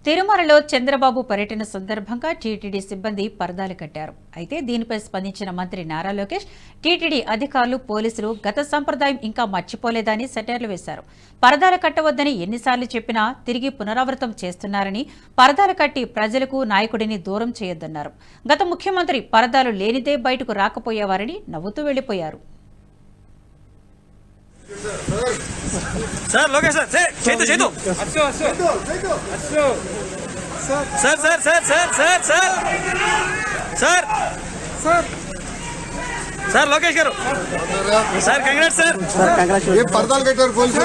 తిరుమలలో చంద్రబాబు పర్యటన సందర్భంగా టీటీడీ సిబ్బంది పరదాలు కట్టారు. అయితే దీనిపై స్పందించిన మంత్రి నారా లోకేష్ టీటీడీ అధికారులు, పోలీసులు గత సంప్రదాయం ఇంకా మర్చిపోలేదని సెటైర్లు వేశారు. పరదాలు కట్టవద్దని ఎన్నిసార్లు చెప్పినా తిరిగి పునరావృతం చేస్తున్నారని, పరదాలు కట్టి ప్రజలకు నాయకుడిని దూరం చేయొద్దన్నారు. గత ముఖ్యమంత్రి పరదాలు లేనిదే బయటకు రాకపోయేవారని నవ్వుతూ వెళ్లిపోయారు. సార్ లోకేష్ సార్ చేతు చేతు sir sir sir sir sir sir sir sir sir Lokesh గారు సార్ కంగ్రాట్స్ సార్ ఏ పరదాలు కట్టారు పోలీసులు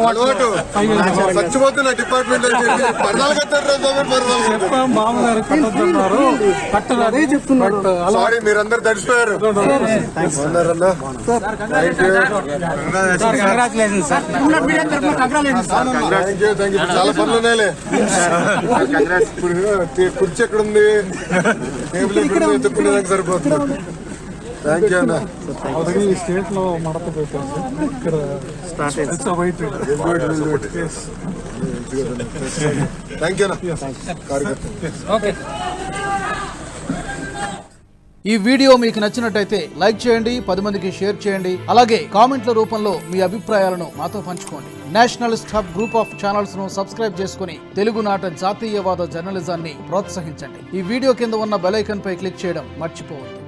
అలవాటు చచ్చిపోతున్న డిపార్ట్మెంట్ పరదాలు కట్టారు సారీ మీరందరూ తడిసిపోయారు. చాలా పనులు ఉన్నాయిలే. ఇప్పుడు కుర్చీ ఎక్కడ ఉంది, టేబుల్ ఎక్కడ ఉంది, చెప్పుకునేదానికి సరిపోతుంది. థ్యాంక్ యూ అన్న. ఈ స్టేట్ లో మడత పెట్టారు ఇక్కడ థ్యాంక్ యూ అన్న. ఈ వీడియో మీకు నచ్చినట్టయితే లైక్ చేయండి, 10 మందికి షేర్ చేయండి. అలాగే కామెంట్ల రూపంలో మీ అభిప్రాయాలను మాతో పంచుకోండి. Nationalist hub group of channels ను సబ్స్క్రైబ్ చేసుకుని తెలుగునాట జాతీయవాద జర్నలిజాన్ని ప్రోత్సహించండి. ఈ వీడియో కింద ఉన్న బెల్ ఐకాన్ పై క్లిక్ చేయడం మర్చిపోవద్దు.